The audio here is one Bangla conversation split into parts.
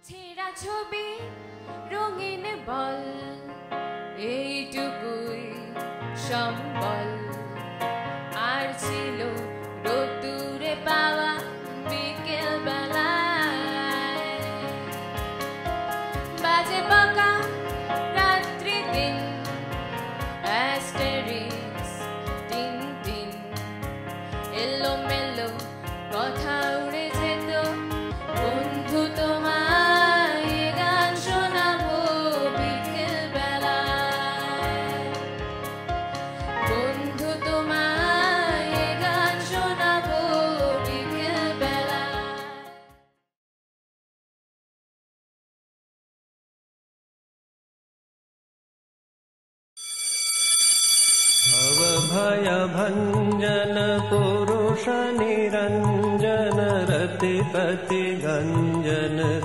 ছেঁড়া ছবি রঙিন বল এইটুকুই সম্বল আর ছিল রোদ্দুরে পাওয়া বিকেল বেলায় বাজে বাঁকা রাত্রি দিন অ্যাস্টেরিক্স টিন টিন এলো মেলো কথা উড়ে যেত বন্ধু তোমায় গান শোনাবো বিকেল বেলায় বন্ধু তোমায় গান শোনাবো বিকেল বেলায়। भय भंजन पुरुष निरंजन रतिपति गंजनकारी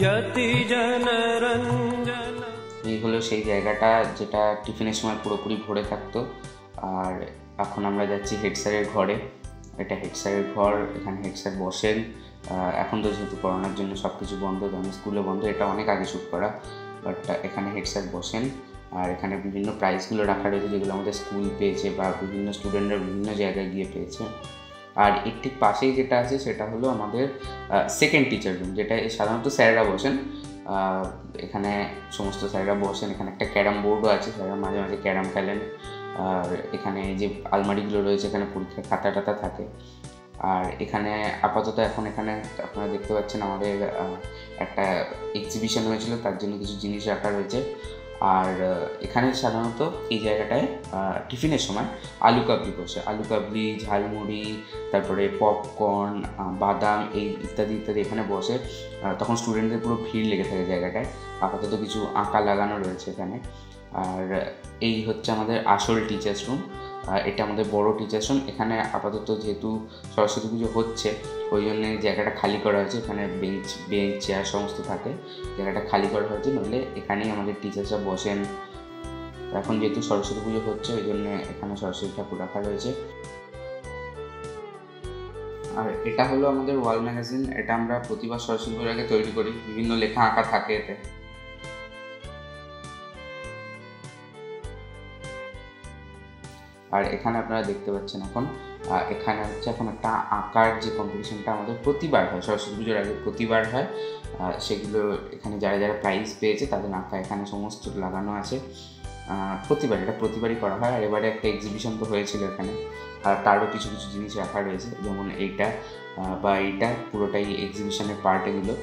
यति जन रंजन। এই হলো সেই জায়গাটা যেটা টিফিনের সময় পুরোপুরি ভরে থাকতো। আর এখন আমরা যাচ্ছি হেড স্যারের ঘরে। এটা হেড স্যারের ঘর, এখানে হেড স্যার বসেন। এখন তো যেহেতু করোনার জন্য সব কিছু বন্ধ, তেমন স্কুলে বন্ধ, এটা অনেক আগে শ্যুট করা, বাট এখানে হেড স্যার বসেন। আর এখানে বিভিন্ন প্রাইজগুলো রাখা রয়েছে যেগুলো আমাদের স্কুল পেয়েছে বা বিভিন্ন স্টুডেন্টরা বিভিন্ন জায়গায় গিয়ে পেয়েছে। আর এর ঠিক পাশেই যেটা আছে সেটা হলো আমাদের সেকেন্ড টিচার রুম, যেটা সাধারণত স্যাররা বসেন। এখানে সমস্ত স্যাররা বসেন। এখানে একটা ক্যারাম বোর্ডও আছে, স্যাররা মাঝে মাঝে ক্যারাম খেলেন। আর এখানে যে আলমারিগুলো রয়েছে এখানে পরীক্ষার খাতা টাতা থাকে। আর এখানে আপাতত এখন এখানে আপনারা দেখতে পাচ্ছেন আমাদের একটা এক্সিবিশন হয়েছিল, তার জন্য কিছু জিনিস রাখা রয়েছে। আর এখানে সাধারণত এই জায়গাটায় টিফিনের সময় আলু কাবলি বসে, আলু কাবলি, ঝালমুড়ি, তারপরে পপকর্ন, বাদাম, এই ইত্যাদি ইত্যাদি এখানে বসে। তখন স্টুডেন্টদের পুরো ভিড় লেগে থাকে জায়গাটায়। আপাতত কিছু আঁকা লাগানো রয়েছে এখানে। আর এই হচ্ছে আমাদের আসল টিচার্স রুম। এটা আমাদের বড় টিচার্স রুম। এখানে আপাতত যেহেতু সরস্বতী পুজো হচ্ছে ওই জন্য জায়গাটা খালি করা হয়েছে। এখানে বেঞ্চ চেয়ার সমস্ত থাকে, জায়গাটা খালি করা হয়েছে, নইলে এখানেই আমাদের টিচার্সরা বসেন। এখন যেহেতু সরস্বতী পুজো হচ্ছে ওই জন্য এখানে সরস্বতী ঠাকুর রাখা রয়েছে। আর এটা হলো আমাদের ওয়াল ম্যাগাজিন। এটা আমরা প্রতিবার সরস্বতী পুজোর আগে তৈরি করি, বিভিন্ন লেখা আঁকা থাকে এতে। আর এখানে আপনারা দেখতে পাচ্ছেন এখানে হচ্ছে এখন একটা আঁকার যে কম্পিটিশনটা আমাদের প্রতিবার হয়, সরস্বতী পুজোর আগে প্রতিবার হয়। সেগুলো এখানে যারা যারা প্রাইজ পেয়েছে তাদের আঁকা এখানে সমস্ত লাগানো আছে। এটা প্রতিবারই করা হয়। আর এবারে একটা এক্সিবিশন তো হয়েছিল এখানে, আর তারও কিছু কিছু জিনিস রাখা রয়েছে, যেমন এইটা বা এইটা পুরোটাই এক্সিবিশনের পার্ট এগুলো।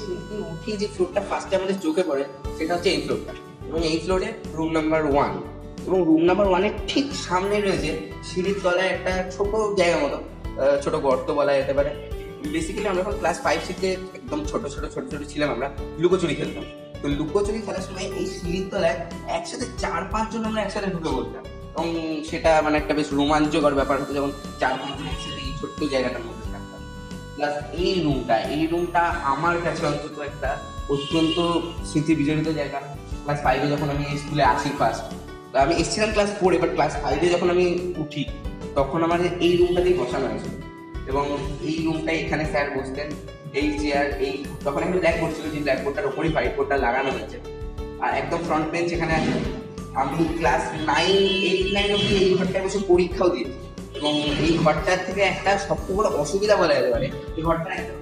স্মৃতি উঠি যে ফ্লোরটা ফার্স্টে আমাদের চোখে পড়ে সেটা হচ্ছে এই ফ্লোরটা, এবং এই ফ্লোরে রুম নাম্বার 1, এবং রুম নাম্বার 1-এর ঠিক সামনে রয়েছে সিঁড়ির তলায় একটা ছোট জায়গা মতো, ছোট গর্ত বলা যেতে পারে। বেসিক্যালি আমরা যখন ক্লাস 5-6-এ একদম ছোট ছোট ছিলাম, আমরা লুকোচুরি খেলতাম। তো লুকোচুরি খেলার সময় এই সিঁড়ির তলায় একসাথে 4-5 জন আমরা একসাথে ঢুকে পড়তাম, এবং সেটা মানে একটা বেশ রোমাঞ্চকর ব্যাপার হতো যখন 4-5 জন একসাথে এই ছোট্ট জায়গাটার মধ্যে থাকতাম। প্লাস এই রুমটা আমার কাছে অন্তত একটা অত্যন্ত স্মৃতি বিজড়িত জায়গা। ক্লাস 5-এ যখন আমি স্কুলে আসি ফার্স্ট, আমি এসেছিলাম ক্লাস 4-এ, বাট ক্লাস 5-এ যখন আমি উঠি তখন আমার এই রুমটাতেই বসানো হয়েছিল, এবং এই রুমটাই এখানে স্যার বসতেন। এই চেয়ার, তখন একটা ব্ল্যাকবোর্ড ছিল, যে ব্ল্যাকবোর্ডটার ওপরই হোয়াইট বোর্ডটা লাগানো হয়েছে। আর একদম ফ্রন্ট বেঞ্চ এখানে আছে। আমি ক্লাস 8-9 অবধি এই ঘরটায় বসে পরীক্ষাও দিয়েছি, এবং এই ঘরটার থেকে একটা সবচেয়ে বড় অসুবিধা বলা যেতে পারে, এই ঘরটা একদম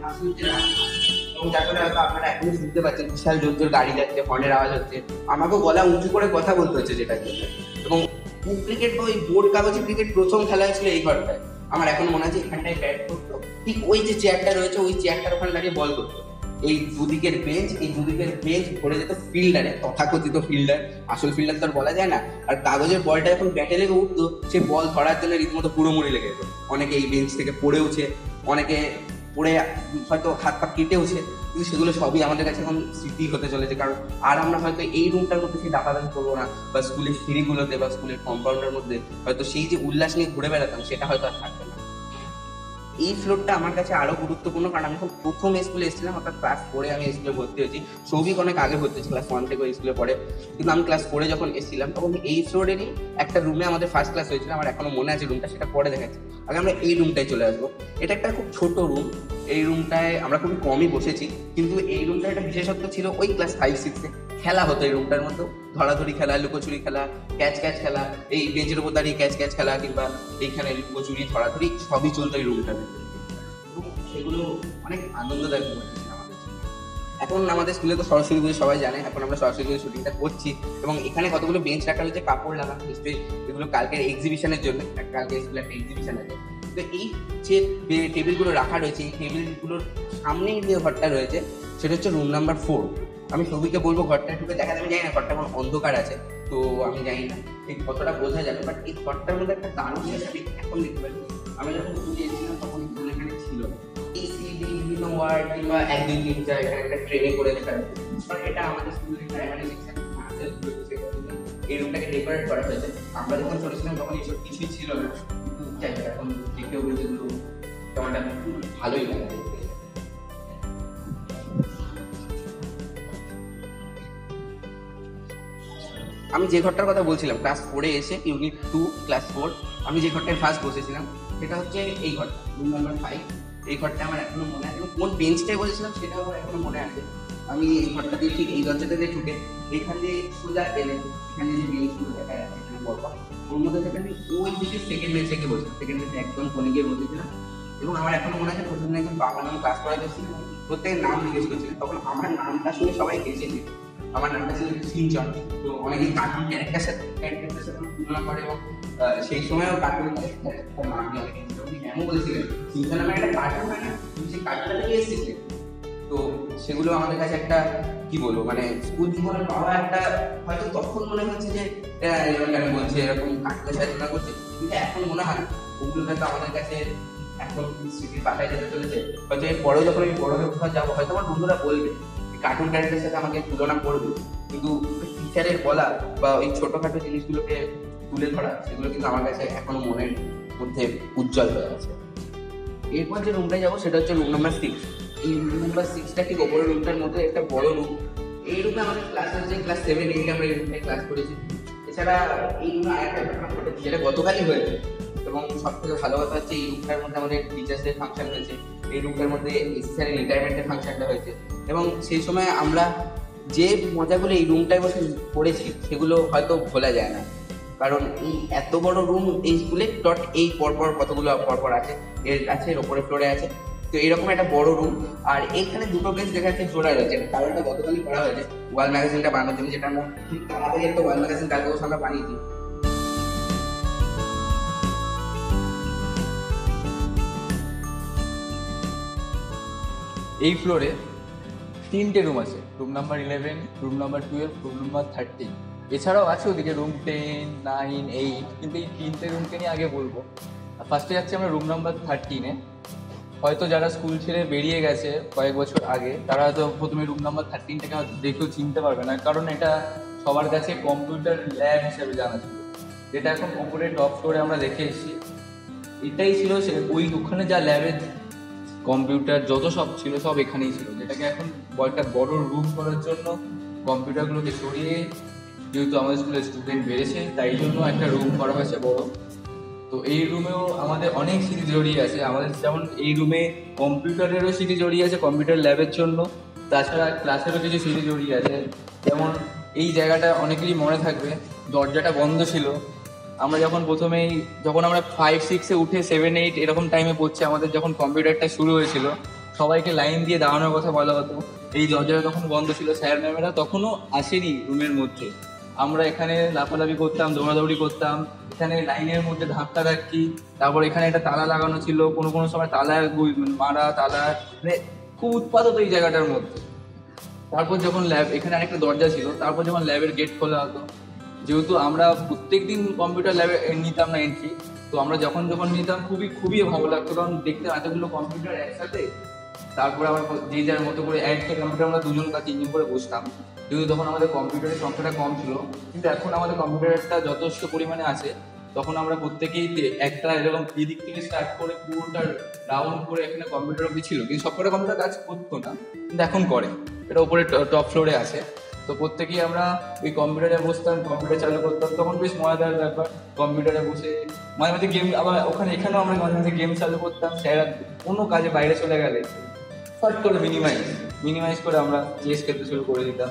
এবং যার ফলে হয়তো আপনারা এখনো শুনতে পাচ্ছেন বিশাল জোর গাড়ি যাচ্ছে, হর্নের আওয়াজ হচ্ছে, আমাকেও গলা উঁচু করে কথা বলতে হচ্ছে যেটার জন্য। এবং ক্রিকেট বা ওই বোর্ড কাগজে ক্রিকেট প্রথম খেলা হয়েছিল এই ঘরটায়। আমার এখন মনে আছে এখানটায় ব্যাট করতো, ঠিক ওই যে চেয়ারটা রয়েছে ওই চেয়ারটার ওখানে দাঁড়িয়ে বল করতো। এই দুদিকের বেঞ্চ ভরে যেত ফিল্ডারে, তথাকথিত ফিল্ডার, আসল ফিল্ডার তো আর বলা যায় না। আর কাগজের বলটা যখন ব্যাটে লেগে উঠতো, সে বল ধরার জন্য রীতিমতো পুরোমুড়ি লেগে যেত। অনেকে এই বেঞ্চ থেকে পড়েওছে, অনেকে পড়ে হয়তো হাত পা কেটেওছে, কিন্তু সেগুলো সবই আমাদের কাছে এখন স্মৃতি হতে চলেছে। কারণ আর আমরা হয়তো এই রুমটার মধ্যে সেই দাপাদাপি করবো না, বা স্কুলের সিঁড়িগুলোতে বা স্কুলের কম্পাউন্ডের মধ্যে হয়তো সেই যে উল্লাস নিয়ে ঘুরে বেড়াতাম সেটা হয়তো আর থাকবে না। আর এই রুমটার মধ্যে সবচেয়ে বড় অসুবিধা বলা যেতে পারে সেটা হচ্ছে এই যে স্কুলের সিঁড়িগুলোতে বা স্কুলের কম্পাউন্ডের মধ্যে হয়তো সেই যে উল্লাস নিয়ে ঘুরে বেড়াতাম সেটা হয়তো আর থাকবে না। এই ফ্লোরটা আমার কাছে আরো গুরুত্বপূর্ণ, কারণ আমি যখন প্রথম স্কুলে এসেছিলাম, অর্থাৎ ক্লাস 4-এ আমি স্কুলে ভর্তি হয়েছি। সৌভিক অনেক আগে ভর্তি হয়েছে, ক্লাস 1 থেকে ওই স্কুলে পড়ে, কিন্তু আমি ক্লাস 4-এ যখন এসেছিলাম তখন এই ফ্লোরেরই একটা রুমে আমাদের ফার্স্ট ক্লাস হয়েছিল। আমার এখনো মনে আছে রুমটা, সেটা পরে দেখাচ্ছি। আগে আমরা এই রুমটায় চলে আসবো। এটা একটা খুব ছোট রুম। এই রুমটায় আমরা খুবই কমই বসেছি, কিন্তু এই রুমটার একটা বিশেষত্ব ছিল, ওই ক্লাস 5-6-এ খেলা হতো এই রুমটার মধ্যে। ধরাধরি খেলা, লুকোচুরি খেলা, ক্যাচ খেলা, এই বেঞ্চের উপর দাঁড়িয়ে ক্যাচ খেলা, কিংবা এইখানে লুকোচুরি, ধরাধরি সবই চলতো এই রুমটার ভিতরে। সেগুলো অনেক আনন্দদায়ক মুহূর্ত ছিল আমাদের জন্য। এখন আমাদের স্কুলে তো সরস্বতী পুজো সবাই জানে, এখন আমরা সরস্বতী পুজোর শুটিংটা করছি, এবং এখানে কতগুলো বেঞ্চ রাখা হয়েছে, কাপড় লাগানো, নিশ্চয়ই এগুলো কালকের এক্সিবিশনের জন্য। কালকে স্কুলে একটা এক্সিবিশন আছে। তো এই যে টেবিলগুলো রাখা রয়েছে, এই টেবিলগুলোর সামনেই যে ঘরটা রয়েছে সেটা হচ্ছে রুম নাম্বার 4। আমি সবিকে বলবো ঘরটা ঢুকে দেখাতে, আমি জানি না ঘরটা এখন অন্ধকার আছে, তো আমি জানি না ঠিক কতটা বোঝা যাবে, বাট এই ঘরটার মধ্যে একটা দারুণ জিনিস আমি এখন দেখতে পাচ্ছি। আমি যখন স্কুলে এসেছিলাম তখন স্কুল এখানে ছিল এসিডি, বিভিন্ন ওয়ার্ড কিংবা 1, 2, 3, 4 এখানে একটা ট্রেনে করে দেখা যাচ্ছে। বাট এটা আমাদের স্কুলের প্রাইমারি সেকশন, এই রুমটাকে ডেকোরেট করা হয়েছে। আমরা যখন ছোটছিলাম তখন এইসব কিছুই ছিল না, কিন্তু যাই হোক এখন দেখেও বলছে কেমনটা ভালোই লাগে। আমি যে ঘরটার কথা বলছিলাম ক্লাস 4-এ এসে, ইউনিট 2 ক্লাস 4, আমি যে ঘরটায় ফার্স্ট বসেছিলাম সেটা হচ্ছে এই ঘরটা, রুম নাম্বার 5। এই ঘরটা আমার এখনো মনে আছে, কোন বেঞ্চটায় বসেছিলাম সেটাও আমার এখনো মনে আছে। আমি এই ঘরটা দিয়ে ঠিক এই দরজাটা দিয়ে ঢুকে এখানে সোজা এলে এখানে যে বেঞ্চগুলো দেখা যাচ্ছে এখানে বড়, ওর মধ্যে থেকে আমি ওই দিকে সেকেন্ড বেঞ্চে গিয়ে বসেছিলাম। সেকেন্ড বেঞ্চে একদম কোণে গিয়ে বসেছিলাম, এবং আমার এখনো মনে আছে প্রথমে একজন বাংলা নাম ক্লাস করা যাচ্ছিল, প্রত্যেকের নাম জিজ্ঞেস করছিলেন। তখন আমার নামটা শুনে সবাই হেসেছে। আমার নামটা ছিল সিনচন। তো অনেকেই কার্টুন ক্যারেক্টারের সাথে তুলনা করে, এবং সেই সময়ও কার্টুন ক্যারেক্টার নাম দিয়ে অনেকে এমন বলেছিলেন সিনচন নামে একটা কার্টুন হয় না, সেই কার্টুনটা থেকে এসেছিলেন। তো সেগুলো আমাদের কাছে একটা কি বলবো, মানে স্কুল জীবনে পাওয়া একটা, হয়তো তখন মনে হচ্ছে যে কেন বলছে এরকম কার্টুনের সাথে তুলনা করছে, কিন্তু এখন মনে হয় ওগুলো হয়তো আমাদের কাছে এখন স্মৃতির পাতায় যেতে চলেছে। হয়তো এর পরেও যখন আমি বড় হয়ে কোথাও যাবো, হয়তো আমার বন্ধুরা বলবে কার্টুন ক্যারেক্টারের সাথে আমাকে তুলনা করবে, কিন্তু টিচারের বলা বা ওই ছোটখাটো জিনিসগুলোকে তুলে ধরা, সেগুলো কিন্তু আমার কাছে এখনো মনের মধ্যে উজ্জ্বল হয়ে আছে। এরপর যে রুমটায় যাবো সেটা হচ্ছে রুম নাম্বার 6। এই রুম নাম্বার 6টা ঠিক ওপরের রুমটার মধ্যে একটা বড় রুম। এই রুমে আমাদের ক্লাস হচ্ছে ক্লাস 7, 8 আমরা এই রুমটায় ক্লাস করেছি। এছাড়া এই রুমে আরেকটা ঘটনা ঘটেছে, যেটা গতকালই হয়েছে, এবং সব থেকে ভালো কথা হচ্ছে এই রুমটার মধ্যে আমাদের টিচার্সদের ফাংশন হয়েছে, এই রুমটার মধ্যে এসি স্যারের রিটায়ারমেন্টের ফাংশনটা হয়েছে। এবং সেই সময় আমরা যে মজাগুলো এই রুমটায় বসে পড়েছি সেগুলো হয়তো ভোলা যায় না, কারণ এই এত বড় রুম এই স্কুলে ডট এই পরপর কতগুলো পরপর আছে, এর আছে এর ওপরে ফ্লোরে আছে। তো এইরকম একটা বড় রুম, আর এইখানে দুটো বেঞ্চ দেখা যাচ্ছে জোড়া রয়েছে। কারণটা গতকালই করা হয়েছে ওয়াল ম্যাগাজিনটা বানানোর জন্য, যেটা আমরা ঠিক তাড়াতাড়ি একটা ওয়াল ম্যাগাজিন কালকে বসে আমরা বানিয়েছি। এই ফ্লোরে 3টে রুম আছে, room number 11, room number 12, room number 13। এছাড়াও আছে ওদিকে রুম 10, 9, 8, কিন্তু এই 3টে রুমকে নিয়ে আগে বলবো। ফার্স্টে যাচ্ছি আমরা রুম নাম্বার 13-এ। হয়তো যারা স্কুল ছেড়ে বেরিয়ে গেছে কয়েক বছর আগে, তারা হয়তো প্রথমে রুম নাম্বার 13টাকে হয়তো দেখেও চিনতে পারবে না, কারণ এটা সবার কাছে কম্পিউটার ল্যাব হিসেবে জানা ছিল, যেটা এখন ওপরে টপ ফ্লোরে আমরা দেখে এসেছি। এটাই ছিল সে ওই ওখানে যা ল্যাবের কম্পিউটার যত সব ছিল সব এখানেই ছিল, যেটাকে এখন একটা বড় রুম করার জন্য কম্পিউটারগুলোকে সরিয়ে, যেহেতু আমাদের স্কুলের স্টুডেন্ট বেড়েছে তাই জন্য একটা রুম করা হয়েছে বড়। তো এই রুমেও আমাদের অনেক স্মৃতি জড়িয়ে আছে। আমাদের যেমন এই রুমে কম্পিউটারেরও স্মৃতি জড়িয়ে আছে কম্পিউটার ল্যাবের জন্য, তাছাড়া ক্লাসেরও কিছু স্মৃতি জড়িয়ে আছে। যেমন এই জায়গাটা অনেকেরই মনে থাকবে, দরজাটা বন্ধ ছিল। আমরা যখন আমরা 5, 6-এ উঠে 7, 8 এরকম টাইমে পড়ছি, আমাদের যখন কম্পিউটারটা শুরু হয়েছিল সবাইকে লাইন দিয়ে দাঁড়ানোর কথা বলা হতো। এই দরজাটা তখন বন্ধ ছিল, স্যার ম্যামেরা তখনও আসেনি রুমের মধ্যে। আমরা এখানে লাফালাফি করতাম, দৌড়াদৌড়ি করতাম, এখানে লাইনের মধ্যে ধাক্কা ধাক্কি, তারপর এখানে একটা তালা লাগানো ছিল, কোনো সময় তালা মারা, তালা, মানে খুব উৎপাত হতো এই জায়গাটার মধ্যে। তারপর যখন এখানে আরেকটা দরজা ছিল, তারপর যখন ল্যাবের গেট খোলা হতো, যেহেতু আমরা প্রত্যেকদিন কম্পিউটার ল্যাবে নিতাম না এন্ট্রি, তো আমরা যখন নিতাম খুবই ভালো লাগতো, কারণ দেখতে এতগুলো কম্পিউটার একসাথে। তারপরে আমরা যে যার মতো করে একটা কম্পিউটার আমরা 2জন বা 3জন করে বসতাম, যেহেতু তখন আমাদের কম্পিউটারের সংখ্যাটা কম ছিল। কিন্তু এখন আমাদের কম্পিউটারটা যথেষ্ট পরিমাণে আছে, তখন আমরা প্রত্যেকেই একটা এরকম এদিক থেকে স্টার্ট করে পুরোটা রাউন্ড করে এখানে কম্পিউটার অব্দি ছিল, কিন্তু সবকটা কম্পিউটার কাজ করতো না, কিন্তু এখন করে, এটা উপরে টপ ফ্লোরে আছে। তো প্রত্যেকেই আমরা ওই কম্পিউটারে বসতাম, কম্পিউটার চালু করতাম, তখন বেশ মজাদার ব্যাপার। কম্পিউটারে বসে মাঝে মাঝে গেম, আবার এখানেও আমরা মাঝে মাঝে গেম চালু করতাম। স্যাররা কোনো কাজে বাইরে চলে গেলে ফট করে মিনিমাইজ করে আমরা চেস খেলতে শুরু করে দিতাম।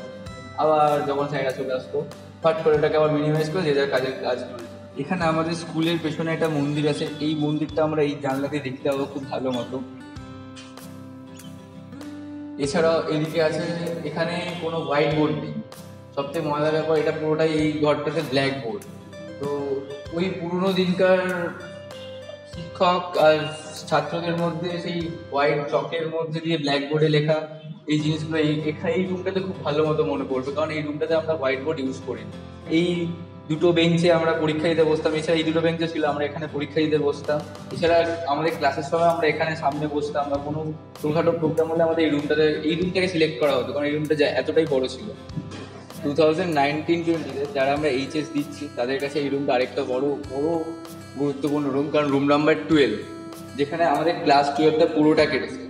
আবার যখন স্যাররা চলে আসতো ফট করে ওটাকে আবার মিনিমাইজ করে যে যার কাজ করে। এখানে আমাদের স্কুলের পেছনে একটা মন্দির আছে, এই মন্দিরটা আমরা এই জানলাতে দেখতে পাবো খুব ভালো মতো। এছাড়াও এদিকে আছে, এখানে কোনো হোয়াইট বোর্ড নেই, সবথেকে মজার ব্যাপার এটা পুরোটাই এই ঘরটাতে ব্ল্যাক বোর্ড। তো ওই পুরোনো দিনকার শিক্ষক আর ছাত্রদের মধ্যে সেই হোয়াইট চকের মধ্যে দিয়ে ব্ল্যাক বোর্ডে লেখা এই জিনিসগুলো এই রুমটাতে খুব ভালো মতো মনে পড়বে, কারণ এই রুমটাতে আমরা হোয়াইট বোর্ড ইউজ করি। এই দুটো বেঞ্চে আমরা পরীক্ষা দিতে বসতাম, এছাড়া এই দুটো বেঞ্চে ছিল আমরা এখানে পরীক্ষা দিতে বসতাম। এছাড়া আমাদের ক্লাসের সময় আমরা এখানে সামনে বসতাম, বা কোনো ছোটখাটো প্রোগ্রাম হলে আমাদের এই রুমটাকে সিলেক্ট করা হতো, কারণ এই রুমটা এতটাই বড় ছিল। 2019-20 যারা আমরা এইচএস দিচ্ছি তাদের কাছে এই রুমটা আরেকটা বড় গুরুত্বপূর্ণ রুম, কারণ রুম নাম্বার 12, যেখানে আমাদের ক্লাস 12টা পুরোটা কেটেছে।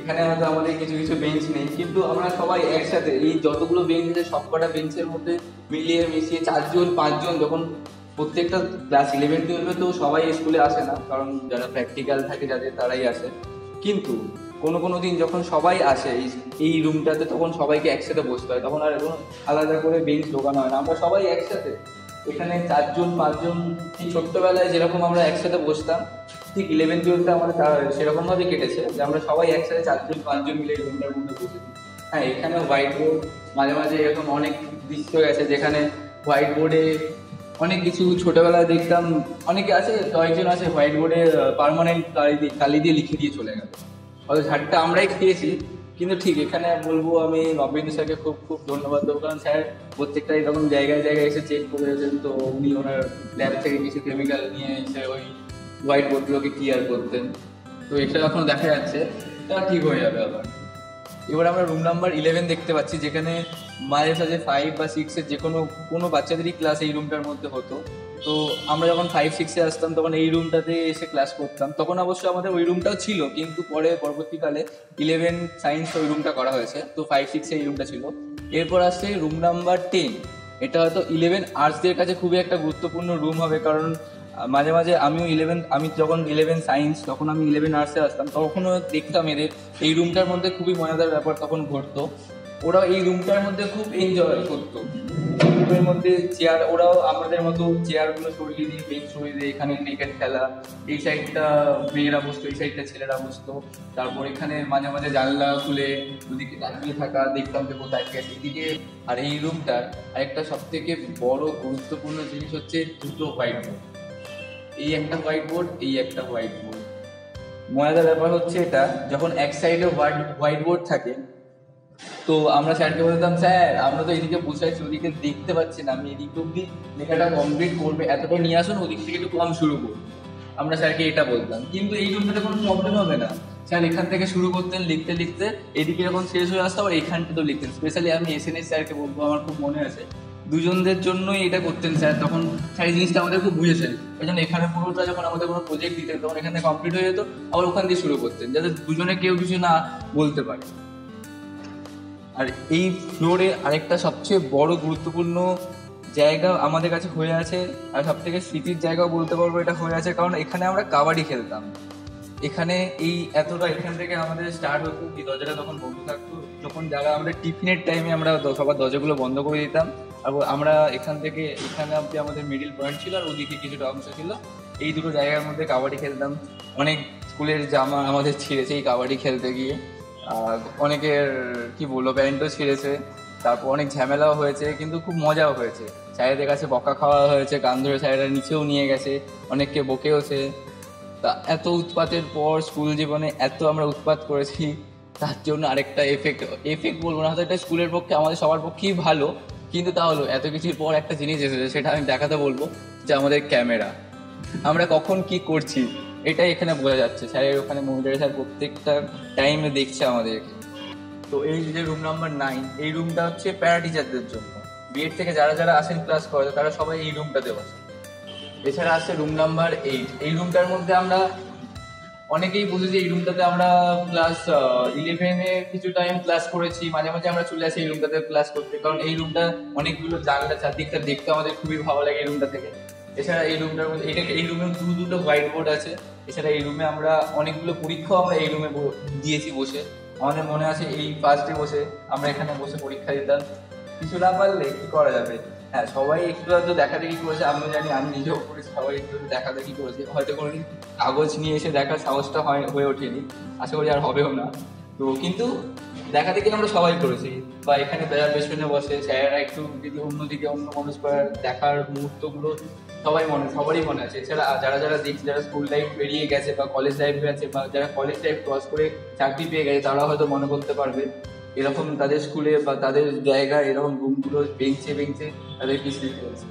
এখানে হয়তো আমাদের কিছু কিছু বেঞ্চ নেই, কিন্তু আমরা সবাই একসাথে এই যতগুলো বেঞ্চ আছে সবকটা বেঞ্চের মধ্যে মিলিয়ে মিশিয়ে 4-5 যখন প্রত্যেকটা ক্লাস 11-12 তো সবাই স্কুলে আসে না, কারণ যারা প্র্যাকটিক্যাল থাকে যাদের তারাই আসে, কিন্তু কোনো দিন যখন সবাই আসে এই রুমটাতে তখন সবাইকে একসাথে বসতে হয়, তখন আর কোনো আলাদা করে বেঞ্চ ঢোকানো হয় না, আমরা সবাই একসাথে এখানে 4-5 এই ছোট্টবেলায় যেরকম আমরা একসাথে বসতাম ঠিক 11-12টা আমাদের সেরকমভাবে কেটেছে যে আমরা সবাই একসাথে 4-5 মিলে এই রুমটার মধ্যে বসেছি। হ্যাঁ, এখানে হোয়াইট বোর্ড মাঝে মাঝে এরকম অনেক দৃশ্য গেছে যেখানে হোয়াইট বোর্ডে অনেক কিছু ছোটবেলায় দেখতাম, অনেকে আছে কয়েকজন আছে হোয়াইট বোর্ডে পার্মানেন্ট কালি দিয়ে লিখে দিয়ে চলে গেল, হয়তো ঝাড়টা আমরাই খেয়েছি। কিন্তু ঠিক এখানে বলবো আমি নবেন্দু স্যারকে খুব খুব ধন্যবাদ দেবো, কারণ স্যার প্রত্যেকটা এরকম জায়গায় এসে চেক করেছেন, তো উনি ওনার ল্যাব থেকে কিছু কেমিক্যাল নিয়ে এসে ওই হোয়াইট বোর্ডগুলোকে ক্লিয়ার করতেন। তো এটা এখন দেখা যাচ্ছে তা ঠিক হয়ে যাবে আবার। এবার আমরা রুম নাম্বার 11 দেখতে পাচ্ছি, যেখানে মাঝে সাঝে 5 বা 6-এর যে কোনো বাচ্চাদেরই ক্লাস এই রুমটার মধ্যে হতো। তো আমরা যখন 5-6-এ আসতাম তখন এই রুমটাতে এসে ক্লাস করতাম, তখন অবশ্য আমাদের ওই রুমটাও ছিল, কিন্তু পরবর্তীকালে 11 সায়েন্স ওই রুমটা করা হয়েছে, তো 5-6-এ এই রুমটা ছিল। এরপর আসছে রুম নাম্বার 10, এটা হয়তো 11 আর্টসদের কাছে খুবই একটা গুরুত্বপূর্ণ রুম হবে, কারণ মাঝে মাঝে আমি যখন 11 সায়েন্স তখন আমি 11 আর্টসে আসতাম, তখনও দেখতাম এদের এই রুমটার মধ্যে খুবই মজাদার ব্যাপার তখন ঘটতো। ওরা এই রুমটার মধ্যে খুব এনজয় করতো, রুমের মধ্যে চেয়ার, ওরাও আমাদের মতো চেয়ারগুলো সরিয়ে দিয়ে বেঞ্চ সরিয়ে দিয়ে এখানে ক্রিকেট খেলা, এই সাইডটা মেয়েরা বসতো, এই সাইডটা ছেলেরা বসতো। তারপর এখানে মাঝে মাঝে জানলা খুলে ওদিকে তাকিয়ে থাকা, দেখতাম যে কোথায় গেছে এদিকে। আর এই রুমটার আরেকটা সব থেকে বড় গুরুত্বপূর্ণ জিনিস হচ্ছে দুটো হোয়াইট বোর্ড, এই একটা হোয়াইট বোর্ড, এই একটা হোয়াইট বোর্ড। মজাদার ব্যাপার হচ্ছে এটা, যখন এক সাইডে হোয়াইট বোর্ড থাকে তো আমরা স্যারকে বলতাম, স্যার আমরা তো এদিকে বসে আছি, ওদিকে দেখতে পাচ্ছি না, আমি এদিকে অব্দি লেখাটা কমপ্লিট করবে, এতটা নিয়ে আসুন, ওদিক থেকে একটু কম শুরু করবো, আমরা স্যারকে এটা বলতাম। কিন্তু এই রুমটাতে কোনো প্রবলেম হবে না, স্যার এখান থেকে শুরু করতেন লিখতে লিখতে, এদিকে যখন শেষ হয়ে আসতো আবার এখানটাতেও লিখতেন। স্পেশালি আমি এসএনএস স্যারকে বলবো, আমার খুব মনে আছে, দুজনদের জন্যই এটা করতেন স্যার, তখন স্যার এই জিনিসটা আমাদের খুব বুঝেছেন, ওই জন্য এখানে পুরোটা যখন আমাদের কোনো প্রজেক্ট দিতেন তখন এখানে কমপ্লিট হয়ে যেত, আবার ওখান দিয়ে শুরু করতেন, যাতে দুজনে কেউ কিছু না বলতে পারে। আর এই ফ্লোরে আরেকটা সবচেয়ে বড় গুরুত্বপূর্ণ জায়গা আমাদের কাছে হয়ে আছে, আর সব থেকে স্মৃতির জায়গাও বলতে পারবো এটা হয়ে আছে, কারণ এখানে আমরা কাবাডি খেলতাম। এখানে এই এখান থেকে আমাদের স্টার্ট হতো, এই দরজাটা তখন বন্ধ থাকতো, যখন যারা আমরা টিফিনের টাইমে আমরা সবার দরজাগুলো বন্ধ করে দিতাম, আর আমরা এখান থেকে এখানে অব্দি আমাদের মিডিল পয়েন্ট ছিল, আর ওদিকে কিছুটা অংশ ছিল, এই দুটো জায়গার মধ্যে কাবাডি খেলতাম। অনেক স্কুলের জামা আমাদের ছিঁড়েছে এই কাবাডি খেলতে গিয়ে, অনেকের কি বলবো প্যান্টও ছিঁড়েছে, তারপর অনেক ঝামেলাও হয়েছে, কিন্তু খুব মজাও হয়েছে। স্যারেদের কাছে বকা খাওয়া হয়েছে, গান ধরে স্যারেরা নিচেও নিয়ে গেছে, অনেককে বকেওছে। তা এত উৎপাতের পর স্কুল জীবনে এত আমরা উৎপাত করেছি, তার জন্য আরেকটা এফেক্ট বলবো না, হয়তো এটা স্কুলের পক্ষে আমাদের সবার পক্ষেই ভালো, কিন্তু তাহলে এত কিছুর পর একটা জিনিস এসেছে, সেটা আমি দেখাতে বলবো, যে আমাদের ক্যামেরা, আমরা কখন কি করছি এটাই এখানে বোঝা যাচ্ছে। স্যারের ওখানে মনিটরে স্যার প্রত্যেকটা টাইমে দেখছে আমাদেরকে। তো এই যে রুম নাম্বার 9, এই রুমটা হচ্ছে প্যারা টিচারদের জন্য, বিএড থেকে যারা যারা আসেন ক্লাস করে তারা সবাই এই রুমটাতে বসে। এছাড়া আছে রুম নাম্বার 8। এই রুমটার মধ্যে আমরা অনেকেই বুঝেছি, এই রুমটাতে আমরা ক্লাস 11-এ কিছু টাইম ক্লাস করেছি, মাঝে মাঝে আমরা চলে আসি এই রুমটাতে ক্লাস করতে, কারণ এই রুমটা অনেকগুলো জানলা চারদিকটা দেখতে আমাদের খুবই ভালো লাগে এই রুমটা থেকে। এছাড়া এই রুমটার মধ্যে এই রুমে দুটো হোয়াইট বোর্ড আছে। এছাড়া এই রুমে আমরা অনেকগুলো পরীক্ষাও আমরা এই রুমে দিয়েছি বসে। আমাদের মনে আছে এই ফার্স্টে বসে আমরা এখানে বসে পরীক্ষা দিতাম। কিছু না পারলে কি করা যাবে, হ্যাঁ সবাই একটু হয়তো দেখাদেখি করেছে, আমিও জানি, আমি নিজেও করেছি, সবাই একটু দেখাদেখি করেছে। হয়তো কোনোদিন কাগজ নিয়ে এসে দেখার সাহসটা হয়ে ওঠেনি, আশা করি আর হবেও না। তো কিন্তু দেখাদেখি আমরা সবাই করেছি, বা এখানে বেড়ার পেছনে বসে স্যারেরা একটু যদি অন্যদিকে অন্য মানুষ করার দেখার মুহূর্তগুলো সবারই মনে আছে। এছাড়া যারা দেখছে, যারা স্কুল লাইফ পেরিয়ে গেছে বা কলেজ লাইফ গেছে, বা যারা কলেজ লাইফ ক্রস করে চাকরি পেয়ে গেছে, তারা হয়তো মনে করতে পারবে এরকম তাদের স্কুলে বা তাদের জায়গায় এরকম রুমগুলো বেঞ্চে তাদের কি স্মৃতি আছে।